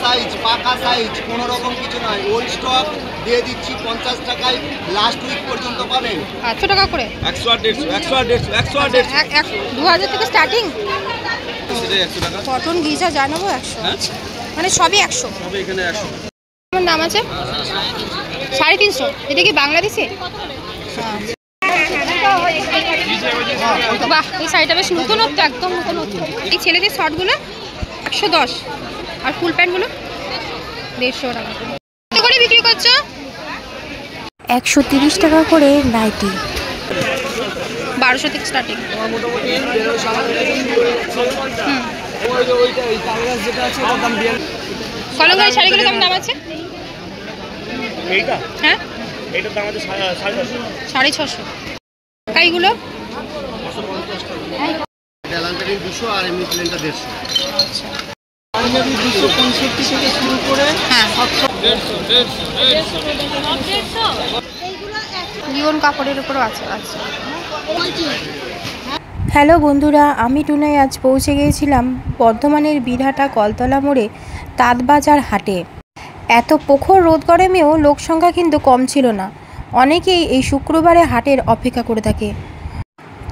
Size পাকা size কোনো রকম কিছু নয়, ওল্ড স্টক দিয়ে দিচ্ছি 50 টাকায়, লাস্ট উইক পর্যন্ত পাবেন। 100 টাকা করে 100 আর 150 100 আর 150 2000 থেকে স্টার্টিং। সেটাই 100 টাকা। কটন গিজা জানাবো 100, মানে সবই 100, সবই এখানে 100। আমার নাম আছে 350। এটা কি বাংলাদেশি? বাহ, এই শাড়িটা বেশ নতুনত্ব, একদম নতুনত্ব। এই ছেলেদের শর্টগুলো 110 আর ফুল প্যান্টগুলো 150 টাকা করে বিক্রি করছো। 130 টাকা করে নাইটি, 1200 থেকে স্টার্টিং। কলমকারী শাড়িগুলো কেমন দাম আছে? হ্যাঁ, এটার দাম আছে 650। কাইগুলো 200 আর এমনি প্লেনটা 150। আচ্ছা, 265 থেকে শুরু করে হ্যাঁ 150 লিওন কাপড়ের উপরও আছে। আচ্ছা, হ্যালো বন্ধুরা, আমি টুনাই আজ পৌঁছে গিয়েছিলাম বর্ধমানের বীরহাটা কলতলা মোড়ে তাঁতবাজার হাটে। এত প্রখর রোদ গরমেও লোক সংখ্যা কিন্তু কম ছিল না। অনেকেই এই শুক্রবারে হাটের অপেক্ষা করে থাকে।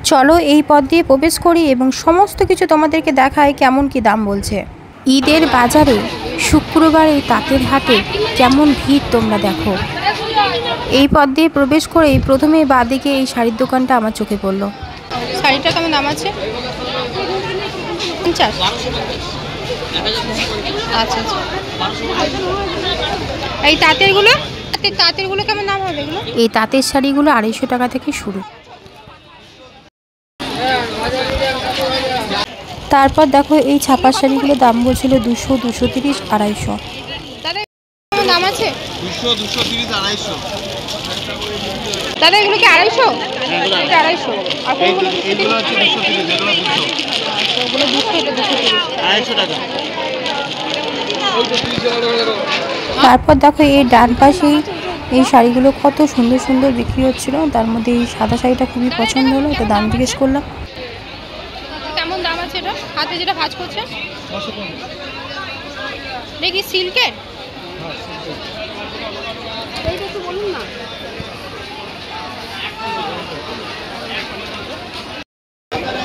চলো এই পথ দিয়ে প্রবেশ করি এবং সমস্ত কিছু তোমাদেরকে দেখায় কেমন কি দাম বলছে। ঈদের বাজারে শুক্রবারে তাঁতের হাটে কেমন ভিড় তোমরা দেখো। এই পথ দিয়ে প্রবেশ করেই প্রথমে বাঁদিকে এই শাড়ির দোকানটা আমার চোখে পড়লো। শাড়িটা কেমন দাম আছে? 50। আচ্ছা আচ্ছা, এই তাঁতেরগুলো কেমন দাম হবে এগুলো? এই তাঁতের শাড়িগুলো 250 টাকা থেকে শুরু। তারপর দেখো এই ছাপার শাড়িগুলো দাম বলছিল 200, 230, 250। দাদা কেমন দাম আছে? 200 230 250। দাদা এগুলো কি 250? এটা 250 আর এইগুলো হচ্ছে 230, এগুলো 200। ওগুলো 200, এটা 230, 250 টাকা। তারপর দেখো এই ডান পাশেই এই শাড়িগুলো কত সুন্দর সুন্দর বিক্রি হচ্ছিল। তার মধ্যে এই সাদা শাড়িটা খুবই পছন্দ হলো, এটা দাম জিজ্ঞেস করলাম। কেমন দাম আছে এটা? হাতে যেটা ভাঁজ করছে দেখি সিল্কের, এইটা একটু বলুন না।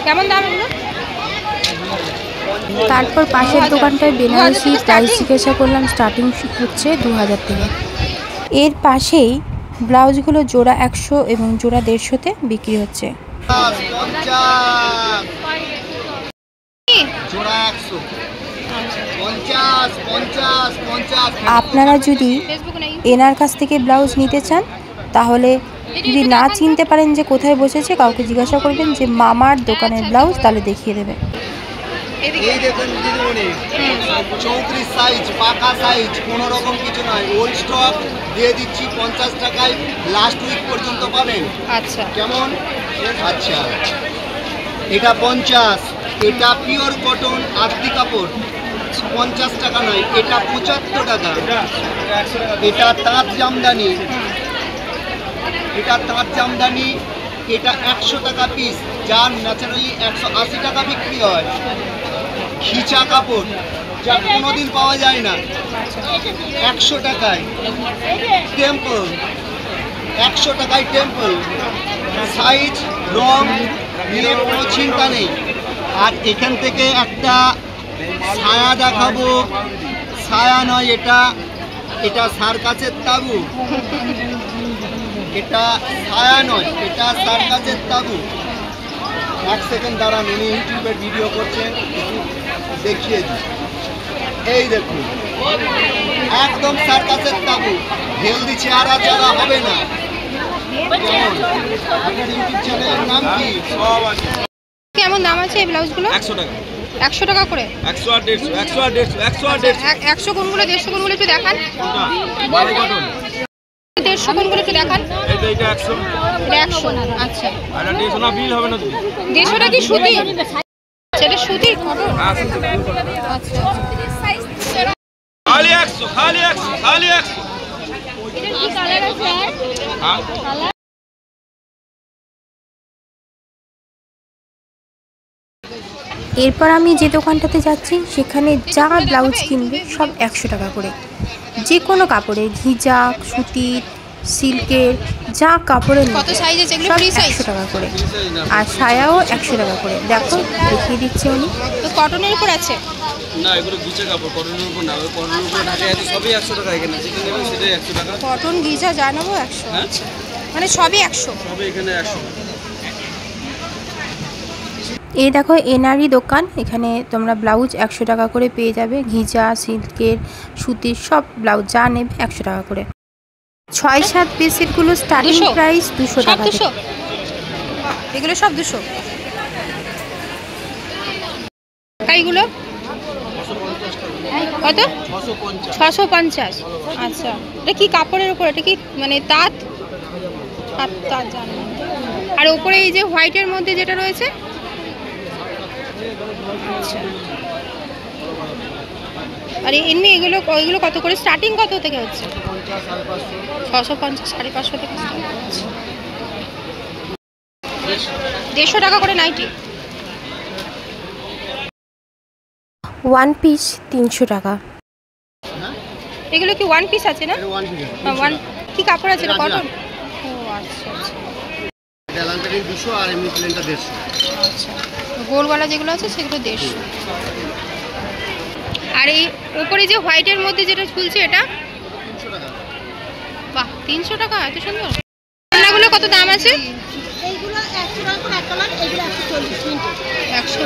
কেমন দাম এগুলো? তারপর পাশের দোকানটায় বেনারসি প্রাইস জিজ্ঞাসা করলাম, স্টার্টিং হচ্ছে 2000 থেকে। এর পাশেই ব্লাউজগুলো জোড়া 100 এবং জোড়া 150-তে বিক্রি হচ্ছে। আপনারা যদি এনার কাছ থেকে ব্লাউজ নিতে চান তাহলে যদি না চিনতে পারেন যে কোথায় বসেছে, কাউকে জিজ্ঞাসা করবেন যে মামার দোকানের ব্লাউজ, তাহলে দেখিয়ে দেবে। এই দেখুন দিদিমণি, 34 সাইজ পাকা সাইজ, কোনো রকম কিছু নয়, ওল্ড স্টক দিয়ে দিচ্ছি 50 টাকায়, লাস্ট উইক পর্যন্ত পাবেন। আচ্ছা, কেমন? আচ্ছা, এটা 50, এটা পিওর কটন আদি কাপড়, 50 টাকা নয়, এটা 75 টাকা। এটা তাঁত জামদানি, এটা তাঁত জামদানি, এটা 100 টাকা পিস, যার ন্যাচারালি 180 টাকা বিক্রি হয়। খিচা কাপড়, যা কোনোদিন পাওয়া যায় না, 100 টাকায়। টেম্পল, 100 টাকায় টেম্পল, সাইজ রং নিয়ে কোনো চিন্তা নেই। আর এখান থেকে একটা ছায়া দেখাবো, ছায়া নয় এটা, এটা সার্কাসের তাবু, এটা ছায়া নয়, এটা সার্কাসের তাবু। এক সেকেন্ড দাঁড়ান, উনি ইউটিউবে ভিডিও করছেন, দেখিয়ে দিই। এই দেখুন, একদম সার্কাসের তাবু, হেলদি চেহারা ছাড়া হবে না। কেমন? আপনার ইউটিউব চ্যানেলের নাম কি? কেমন দাম আছে এই ব্লাউজগুলো? 100 টাকা। 100 টাকা করে? 100 আর 150 100 আর 150 100 আর 150। 100 কোনগুলো, 150 কোনগুলো একটু দেখান। বাড়ি কটন 150 কোনগুলো একটু দেখান। এটা 100, এটা 100। আচ্ছা, আর 150 না বিল হবে না তুমি। 150টা কি সুতি? সেটা সুতির কটন? আচ্ছা, খালি 100, খালি 100, খালি 100। এটার কি কালার আছে? হ্যাঁ, এরপর আমি যে দোকানটাতে যাচ্ছি সেখানে যা ব্লাউজ কিনবে সব 100 টাকা করে। যে কোনো কাপড়ের, ঘিজা, সুতির, সিল্কের, যা কাপড়ের কত নেবে সাইজ আছে এগুলো? সব ফ্রি সাইজ? 100 টাকা করে। আর সায়াও 100 টাকা করে। দেখো দেখিয়ে দিচ্ছে উনি। তো কটনের উপর আছে? না, এগুলো ঘিচা কাপড়, কটনের উপর না। ওই কটনের উপর ঢাকা আছে, সবই 100 টাকা। এখানে যেটা নেবেন সেটাই 100 টাকা। কটন গিজা যা নেবো 100, হ্যাঁ, মানে সবই 100। সবই এখানে 100 টাকা। এই দেখো এনারি দোকান, এখানে তোমরা ব্লাউজ 100 টাকা করে পেয়ে যাবে। ঘিজা, সিল্কের, সুতির সব ব্লাউজ যা নেবে 100 টাকা করে। 6-7 পিসেরগুলো স্টার্টিং 200? প্রাইস 200 সব টাকা 200? থেকে। এগুলো সব 200? এইগুলো কত? 650। আচ্ছা, এটা কি কাপড়ের উপর? এটা কি মানে তাঁত? তাঁত জানি। আর উপরে এই যে হোয়াইটের মধ্যে যেটা রয়েছে, আচ্ছা। আর এমনি এগুলো কত করে স্টার্টিং কত থেকে হচ্ছে? 650, 550 থেকে start হচ্ছে। 150 টাকা করে নাইটি। ওয়ান পিস 300 টাকা। এগুলো কি ওয়ান পিস আছে না? এটা ওয়ান পিস ওয়ান কি কাপড় আছে? রাজরা। কটন? ও আচ্ছা আচ্ছা ডেলান্টারি 200 আর এমনি প্লেনটা 150। আচ্ছা। গোলওয়ালা যেগুলো আছে সেগুলো 150। আর এই উপরে যে হোয়াইটের মধ্যে যেটা ঝুলছে এটা 300 টাকা। বাহ, 300 টাকা, এত সুন্দর। ওড়নাগুলো কত দাম আছে? এইগুলো 100 টাকা করে এক কালার, এগুলো 140 তিনটে। 100।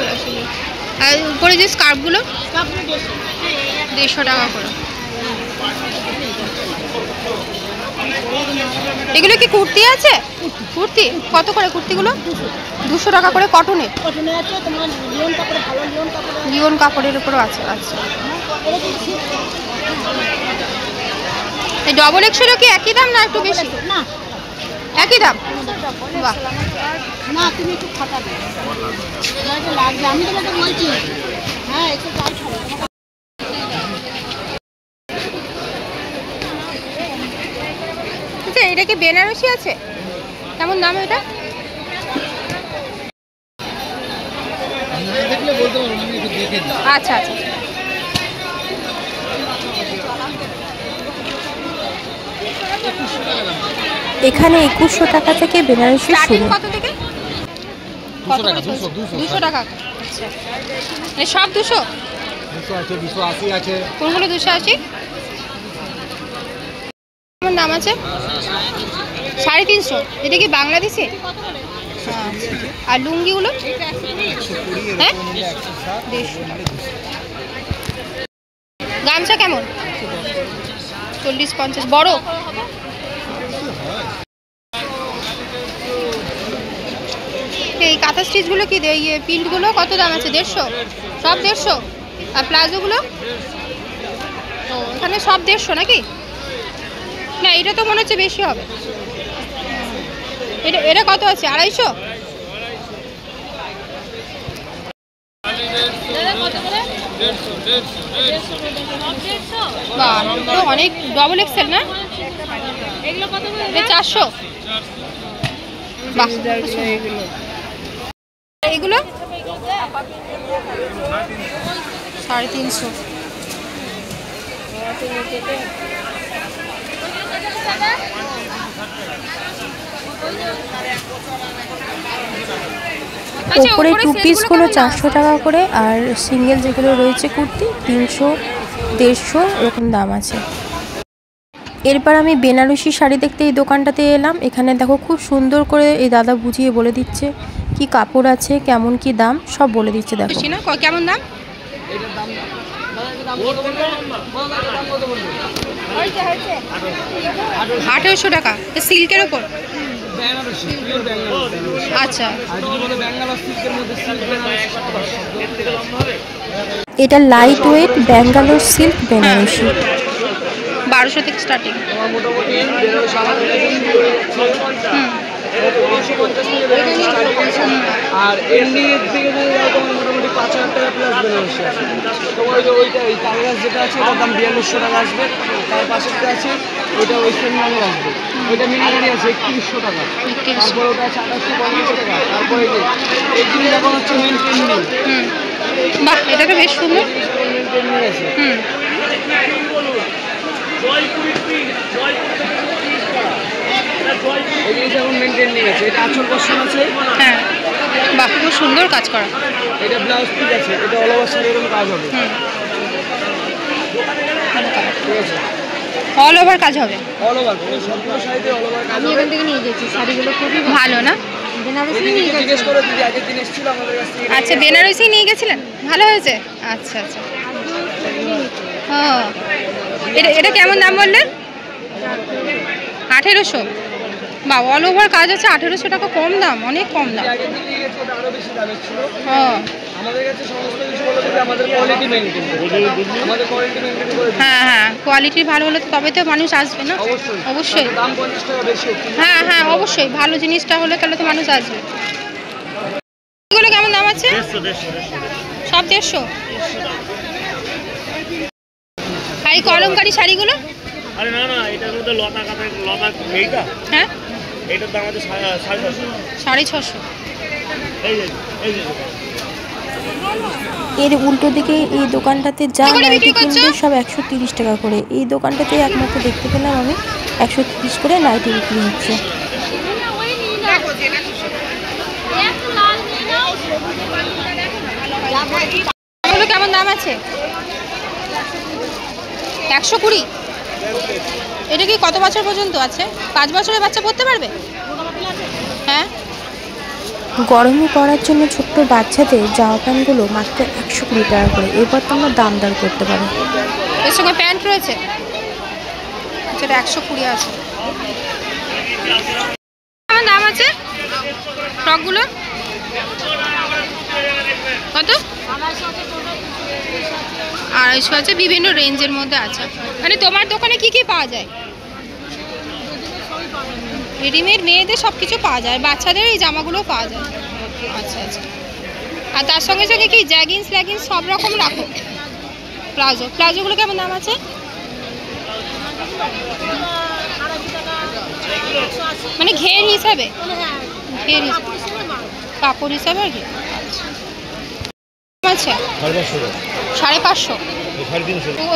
আর উপরে যে স্কার্ফগুলো সবগুলো 150। 150 টাকা করে। এগুলো কি কুর্তি আছে? কুর্তি কত করে? কুর্তিগুলো 200 টাকা করে। কটনে? কটনে আছে তোমার লিওন কাপড়ে, ভালো লিওন কাপড়ে। লিওন কাপড়ের উপরও আছে। আচ্ছা, এটা কি এই ডবল এক্সেলও কি একই দাম না একটু বেশি? না একই দাম? বাহ, না, তুমি একটু খাটাবে, এটা লাগবে। আমি তোমাকে বলছি, হ্যাঁ একটু টাইট হবে। আচ্ছা, এটা কি বেনারসি আছে? কেমন দাম এটা? দেখলে বলতে পারবো না, আমি একটু দেখে নিই। আচ্ছা আচ্ছা। এখানে 2100 টাকা থেকে বেনারসি স্টার্টিং শুরু। কত থেকে? 200 টাকা। আচ্ছা, মানে সব 200? 200 আছে, 280 আছে। কোনগুলো 280? কেমন দাম আছে? 350। এটা কি বাংলাদেশি? আচ্ছা। আর লুঙ্গিগুলো? হ্যাঁ, 150। গামছা কেমন? 40-50। বড়? এই কাঁথা স্টিচগুলো কি ইয়ে প্রিন্টগুলো কত দাম আছে? 150? সব 150? আর প্লাজোগুলো? ও, এখানে সব 150 নাকি? না, এটা তো মনে হচ্ছে বেশি হবে। এটা কত আছে? 250? বাহ, তো অনেক। ডবল এক্সেল না? এটা 400? বাহ, এগুলো 350। আচ্ছা, ওপরে উপরে টু সেটগুলো পিসগুলো কেমন দাম? 400 টাকা করে, আর সিঙ্গেল যেগুলো রয়েছে কুর্তি 300, 150 এরকম দাম আছে। এরপর আমি বেনারসি শাড়ি দেখতে এই দোকানটাতে এলাম। এখানে দেখো খুব সুন্দর করে এই দাদা বুঝিয়ে বলে দিচ্ছে কি কাপড় আছে, কেমন কি দাম সব বলে দিচ্ছে। দেখো বেশি না? কেমন দাম? 1800 টাকা। সিল্কের ওপর? বেনারসি, পিওর বেঙ্গল। আচ্ছা। আর যদি বলে বেঙ্গালোর সিল্কের মধ্যে সিল্ক বেনারসি 700। এটা lightweight Bangalore silk Banarasi. 1200 থেকে স্টার্টিং। তোমার মোটামুটি বেনারসি আমাদের কাছে 350 থেকে বেনারসি starting আছে। আর এমনি এর থেকে যদি যাও তোমার মোটামুটি 5000 টাকা প্লাস বেনারসি আছে। তোমার ওইটা এই কালার যেটা আছে ওটার দাম 4200 টাকা আসবে। তার পাশেরটা আছে ওইটা ওই সেম দামের আসবে। ওইটা মিনিমারি আছে 3100 টাকা। তারপর ওটা আছে 2850 টাকা। তারপরে যে এইগুলি এখন হচ্ছে মেন ট্রেন্ডিং। বাহ, এটা তো বেশ সুন্দর। ট্রেন্ডিং আছে। হুম, এই জিনিস এখন মেনটেনিং আছে। এটা আঁচল বসান আছে। হ্যাঁ, বাহ, খুব সুন্দর কাজ করা। এটা ব্লাউজ পিস আছে। এটা অল ওভার শাড়ি এরকম কাজ হবে। হুম, ঠিক আছে, অল ওভার কাজ হবে। অল ওভার সবগুলো শাড়িতে অল ওভার কাজ আমি হবে। এখান থেকে নিয়ে গেছি শাড়িগুলো খুবই ভালো না? বেনারসি নিয়ে দিদিকে গেছি। জিজ্ঞেস করে দিদি আগের দিন এসেছিল আমাদের কাছ থেকে। আচ্ছা, বেনারসি নিয়ে গেছিলেন, ভালো হয়েছে। আচ্ছা আচ্ছা, হ্যাঁ। এটা কেমন দাম বললেন? 1800। বা অল ওভার কাজ আছে, 1800 টাকা, কম দাম, অনেক কম দাম। আগের দিন নিয়ে গেছে, ওটা আরো বেশি দামের ছিল। হ্যাঁ আমাদের কাছে সমস্ত কিছু বলে দিতে আমাদের কোয়ালিটি মেনটেন করে। আমাদের কোয়ালিটি মেনটেন করে দিই। হ্যাঁ হ্যাঁ, কোয়ালিটি ভালো হলে তো তবে তো মানুষ আসবে না। অবশ্যই অবশ্যই। দাম 50 টাকা বেশি হোক। হ্যাঁ হ্যাঁ, অবশ্যই ভালো জিনিসটা হলে তাহলে তো মানুষ আসবে। এগুলো কেমন দাম আছে? সব 150। আর এই কলমকারি শাড়িগুলো? আরে না না, এটার মধ্যে লতা কাপড়, লতা এইটা, হ্যাঁ, এটার দাম আছে 650। 650। এই যে এই যে এর উল্টো দিকে এই দোকানটাতে যা কি করে নাইটি বিক্রি করছো? কিনবে সব 130 টাকা করে। এই দোকানটাতে একমাত্র দেখতে পেলাম আমি 130 করে নাইটি বিক্রি হচ্ছে। এগুলো কেমন দাম আছে? 120। এটা কি কত বছর পর্যন্ত আছে? 5 বছরের বাচ্চা পড়তে পারবে? হ্যাঁ, গরমে পরার জন্য ছোট্ট বাচ্চাদের জামা প্যান্টগুলো মাত্র 120 টাকা করে। এরপর তোমরা দাম দর করতে পারো। এর সঙ্গে প্যান্ট রয়েছে, যেটা 120 আছে। কেমন দাম আছে ফ্রকগুলো? কত? 250 আছে, বিভিন্ন রেঞ্জের মধ্যে আছে। মানে তোমার দোকানে কি কি পাওয়া যায়? রেডিমেড মেয়েদের সব কিছু পাওয়া যায়, বাচ্চাদের এই জামাগুলো পাওয়া যায়। আচ্ছা আচ্ছা। আর তার সঙ্গে সঙ্গে কি জ্যাগিন্স ল্যাগিন্স সব রকম রাখো? প্লাজোগুলো কেমন দাম আছে? মানে ঘের হিসাবে? ঘের হিসাবে, কাপড় হিসাবে আর কি। আচ্ছা, 550।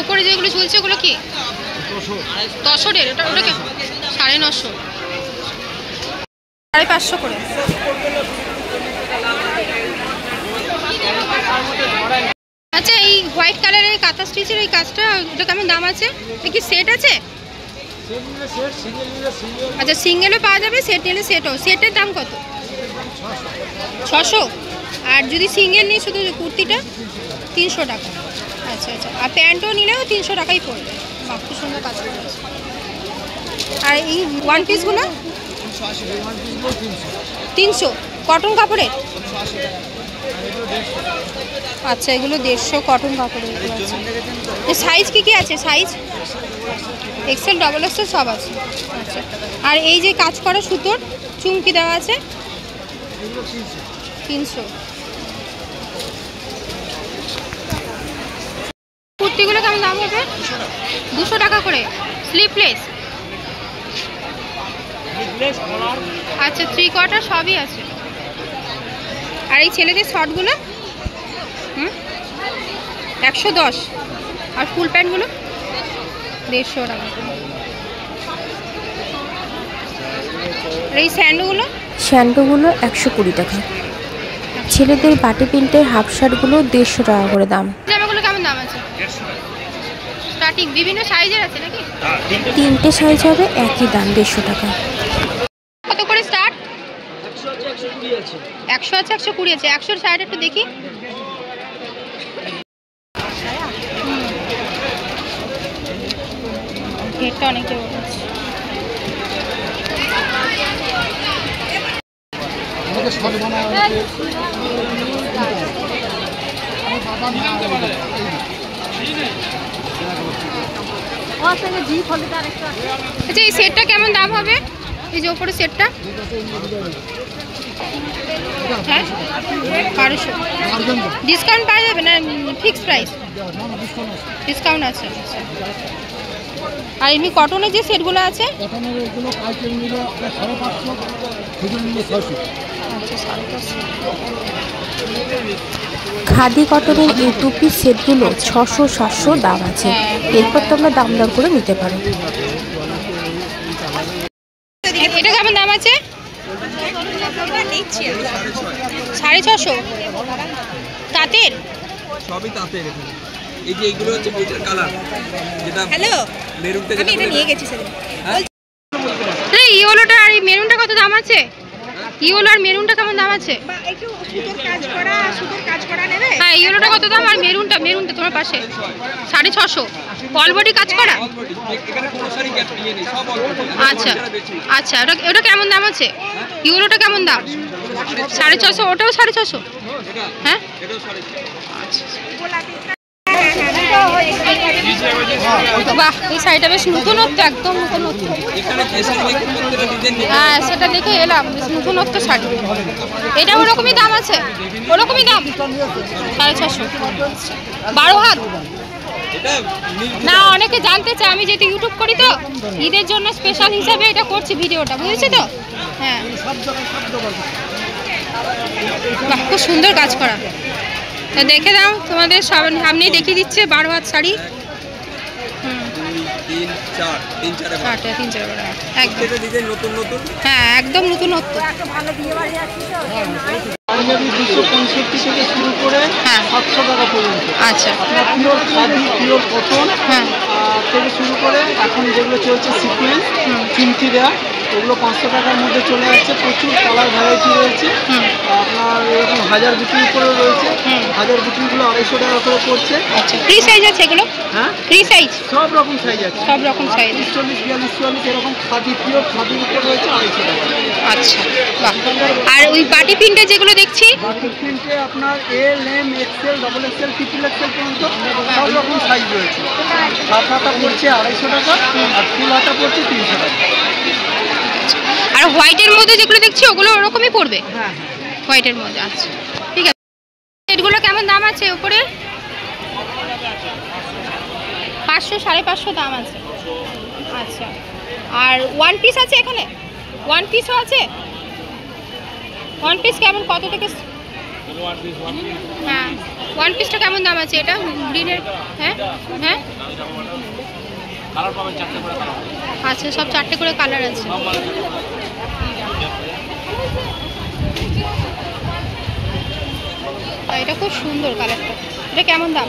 ওপরে যেগুলো ঝুলছে ওগুলো কি? 1000। ওটা কেমন? 950। 550 করে। আচ্ছা, এই হোয়াইট কালারের কাঁথা স্টিচের এই কাজটা, এটা কেমন দাম আছে? এটা কি সেট আছে? আচ্ছা, সিঙ্গেলও পাওয়া যাবে, সেট নিলে সেটও। সেটের দাম কত? 600। আর যদি সিঙ্গেল নিই শুধু কুর্তিটা 300 টাকা। আচ্ছা আচ্ছা। আর প্যান্টও নিলেও 300 টাকাই পড়বে। বাহ, খুব সুন্দর কাজ করেছে। আর এই ওয়ান পিসগুলো 300 কটন কাপড়ের। আচ্ছা, এগুলো 150 কটন কাপড়ের। সাইজ কি কি আছে? সাইজ এক্সেল, ডবল এক্সেল সব আছে। আচ্ছা, আর এই যে কাজ করা সুতোর চুমকি দেওয়া আছে 300। কুর্তিগুলো কেমন দাম হবে? 200 টাকা করে। স্লিপলেস। আচ্ছা, 3/4 সবই আছে। আর এই ছেলেদের শর্টগুলো 110। আর ফুল প্যান্টগুলো 150 টাকা করে। আর এই স্যান্ডোগুলো? স্যান্ডোগুলো 120 টাকা। ছেলেদের বাটি প্রিন্টের হাফ শার্টগুলো 150 টাকা করে দাম। জামাগুলো কেমন দাম আছে? স্টার্টিং বিভিন্ন সাইজের আছে নাকি? 3টে সাইজ হবে, একই দাম 150 টাকা। কত করে স্টার্ট? 100 আছে, 100 আছে, 120 আছে। 100 সাইড একটু দেখি। ঘেরটা অনেক বড় আছে। আচ্ছা, এই সেটটা কেমন দাম হবে? এই যে ওপরে সেটটা? হ্যাঁ, 1200। ডিসকাউন্ট পাওয়া যাবে না? Fix price? ডিসকাউন্ট আছে। আর এমনি কটনের যে সেটগুলো আছে? আচ্ছা, 550। খাদি কটনের এই 2 পিস সেটগুলো 600-700 দাম আছে। এরপর তোমরা দাম দর করে নিতে পারো। এটা কেমন দাম আছে? 650 তাঁতের, সবই তাঁতের। এই যে এইগুলো হচ্ছে এটার কালার, যেটা হ্যালো মেরুন থেকে আমি এটা নিয়ে গেছি সেদিন। এই ইয়েলোটা আর এই মেরুনটা কত দাম আছে? ইয়েলো আর মেরুনটা কেমন দাম আছে? একটু সুতোর কাজ করা নেবে? হ্যাঁ ইয়েলোটা কত দাম আর মেরুনটা তোমার পাশে 650 অল বডি কাজ করা। এখানে কোনো শাড়ি গ্যাপ নিয়ে নেই, সব অল্প। আচ্ছা আচ্ছা, ওটা কেমন দাম আছে? ইয়েলোটা কেমন দাম? 650। ওটাও 650? হ্যাঁ বাহ, এই শাড়িটা বেশ নতুনত্ব, একদম নতুনত্ব। হ্যাঁ সেটা দেখে এলাম, বেশ নতুনত্ব শাড়ি। এটা ওরকমই দাম আছে? ওরকমই দাম 650। 12 হাত না, অনেকে জানতে চায়। আমি যেহেতু ইউটিউব করি তো ঈদের জন্য স্পেশাল হিসাবে এটা করছি ভিডিওটা, বুঝেছি তো? হ্যাঁ বাহ, খুব সুন্দর কাজ করা। তা দেখে দাও, তোমাদের সামনেই দেখিয়ে দিচ্ছে 12 হাত শাড়ি। হ্যাঁ একদম নতুনত্ব। পাঞ্জাবি 265 থেকে শুরু করে 700 টাকা পর্যন্ত। আচ্ছা, পিওর খাদি, পিওর কটন হ্যাঁ থেকে শুরু করে এখন যেগুলো চলছে সিকোয়েন্স, চিমটি দেওয়া, ওগুলো 500 টাকার মধ্যে চলে আসছে। প্রচুর কালার ভ্যারাইটি রয়েছে। আপনার এরকম 1000 বুটির উপরে রয়েছে। 1000 বুটিগুলো 250 টাকা করে পড়ছে। আচ্ছা, ফ্রি সাইজ আছে এগুলো? হ্যাঁ ফ্রি সাইজ, সব রকম সাইজ আছে, সব রকম সাইজ। 40, 42, 44 এরকম খাদি, পিওর খাদির উপর রয়েছে 250 টাকা। আচ্ছা বাহ। আর ওই বাটি প্রিন্টে যেগুলো দেখছি, বাটি প্রিন্টে আপনার L, M, XL, double XL, triple XL পর্যন্ত সব রকম সাইজ রয়েছে। হাফ হাতা পড়ছে 250 টাকা আর ফুল হাতা পড়ছে 300 টাকা। আর হোয়াইটের মধ্যে যেগুলো দেখছি ওগুলো ওরকমই পড়বে? হ্যাঁ হোয়াইটের মধ্যে। আচ্ছা ঠিক আছে। এগুলো কেমন দাম আছে উপরে? 500, 550 দাম আছে। আচ্ছা, আর ওয়ান পিস আছে এখানে? ওয়ান পিসও আছে? ওয়ান পিস কেমন, কত থেকে? হ্যাঁ ওয়ান পিসটা কেমন দাম আছে? এটা গ্রিনের? হ্যাঁ হ্যাঁ আচ্ছা, সব 4টে করে কালার আছে। এটা খুব সুন্দর কালারটা। এটা কেমন দাম?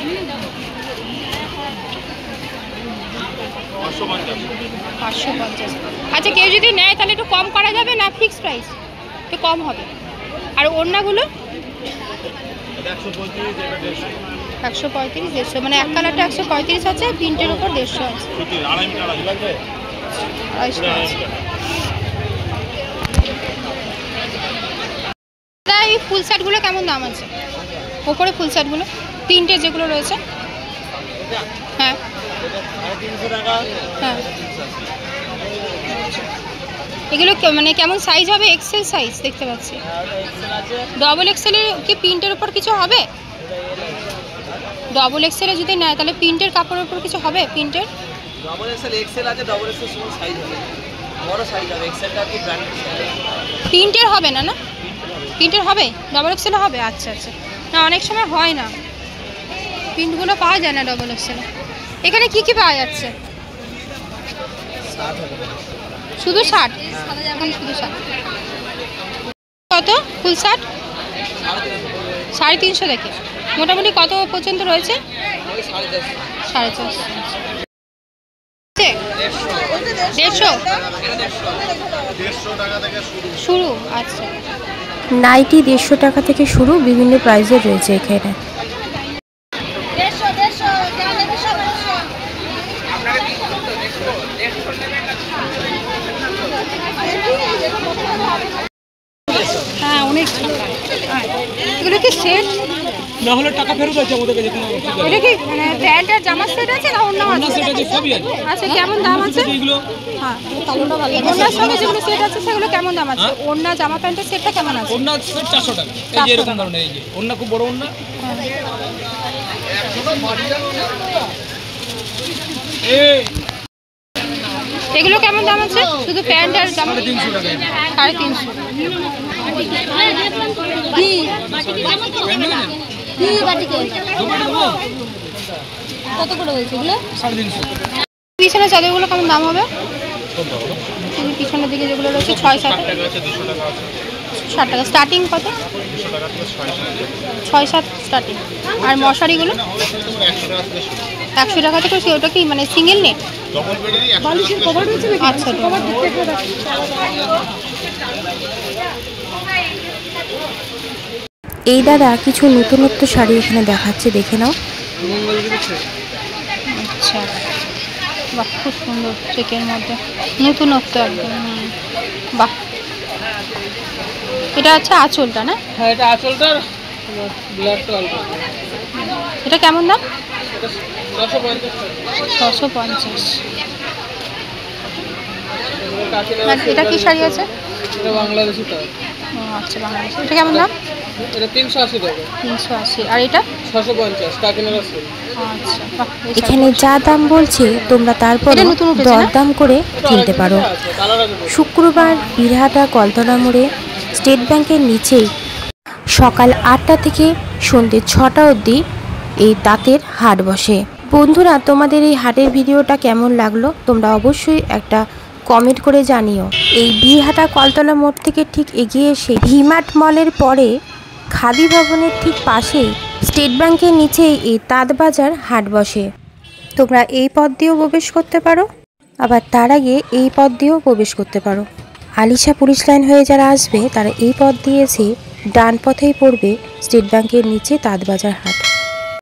550। আচ্ছা, কেউ যদি নেয় তাহলে একটু কম করা যাবে না? ফিক্সড প্রাইস, একটু কম হবে। আর ওড়নাগুলো? 135, 150, মানে এক কালারটা 135 আছে, প্রিন্টের উপর 150 আছে। এই ফুল শার্টগুলো কেমন দাম আছে? ওপরে ফুল শার্টগুলো প্রিন্টের যেগুলো রয়েছে? হ্যাঁ হ্যাঁ, এগুলো মানে কেমন সাইজ হবে? এক্সেল সাইজ দেখতে পাচ্ছি। ডবল এক্সেলের কি প্রিন্টের উপর কিছু হবে? ডবল এক্সেলে যদি নেয় তাহলে প্রিন্টের কাপড়ের উপর কিছু হবে? প্রিন্টের ডবল এক্সেল, এক্সেল আছে, ডবল এক্সেল সময় সাইজ হবে, বড় সাইজ হবে। এক্সেলটা কি ব্র্যান্ডেড সাইজ, প্রিন্টের হবে না? না প্রিন্টের হবে, ডবল এক্সেলে হবে। আচ্ছা আচ্ছা, না অনেক সময় হয় না, প্রিন্টগুলো পাওয়া যায় না ডবল এক্সেলে। এখানে কি কি পাওয়া যাচ্ছে? শুধু শার্ট? এখন শুধু শার্ট। কত ফুল শার্ট? 350 থেকে মোটামুটি কত পর্যন্ত রয়েছে? 450। 150 টাকা থেকে শুরু। আচ্ছা, নাইটি 150 টাকা থেকে শুরু, বিভিন্ন প্রাইসের রয়েছে এখানে। হ্যাঁ অনেক। এগুলো কি সেট না হলে টাকা ফেরত আছে আমাদের কাছে। এটা কি মানে প্যান্ট আর জামার সেট আছে না অন্য আছে? সেট আছে, সবই আছে। আচ্ছা, কেমন দাম আছে? এইগুলো হ্যাঁ, ওড়নার সঙ্গে যেগুলো সেট আছে সেগুলো কেমন দাম আছে? ওড়না জামা প্যান্টের সেটটা কেমন আছে? ওড়না সেট 400 টাকা। এই যে এরকম ধরনের, এই যে ওড়না খুব বড় ওড়না। এগুলো কেমন দাম আছে? শুধু প্যান্ট আর জামা? 350 টাকা। 350। কত করে বলছে এগুলো? 350। চাদরগুলো কেমন দাম হবে? পিছনের দিকে যেগুলো রয়েছে 6-7 60 টাকা স্টার্টিং। কত? 6-7 স্টার্টিং। আর মশারিগুলো 100 টাকা থেকে। ওটা কি মানে সিঙ্গেল নেট? আচ্ছা। এই দাদা কিছু নতুনত্ব শাড়ি এখানে দেখাচ্ছে, দেখে নাও। আচ্ছা, বাহ, খুব সুন্দর চেকের মধ্যে নতুনত্ব একদম। বাহ, এটা হচ্ছে আঁচলটা না? হ্যাঁ, এটা আঁচলটা। ব্ল্যাকটা অল্প। এটা কেমন দাম? 650। 650। এটা কি শাড়ি আছে? এটা বাংলাদেশি টাই। ও আচ্ছা, বাংলাদেশি। এটা কেমন দাম? এটা 380 টাকা। 380। আর এটা 650 কাকিনার আছে। আচ্ছা, বাহ। এখানে যা দাম বলছে তোমরা তারপরে এটা নতুন উঠেছে না? দরদাম করে কিনতে পারো। শুক্রবার বীরহাটা কলতলা মোড়ে স্টেট ব্যাংকের নিচেই সকাল 8টা থেকে সন্ধ্যে 6টা অবধি এই তাঁতের হাট বসে। বন্ধুরা, তোমাদের এই হাটের ভিডিওটা কেমন লাগলো তোমরা অবশ্যই একটা কমেন্ট করে জানিও। এই বীরহাটা কলতলা মোড় থেকে ঠিক এগিয়ে এসে ভিমার্ট মলের পরে খাদি ভবনের ঠিক পাশেই স্টেট ব্যাংকের নিচেই এই তাঁত বাজার হাট বসে। তোমরা এই পথ দিয়েও প্রবেশ করতে পারো, আবার তার আগে এই পথ দিয়েও প্রবেশ করতে পারো। আলিশা পুলিশ লাইন হয়ে যারা আসবে তারা এই পথ দিয়ে এসে ডান পথেই পড়বে স্টেট ব্যাংকের নিচে তাঁত বাজার হাট।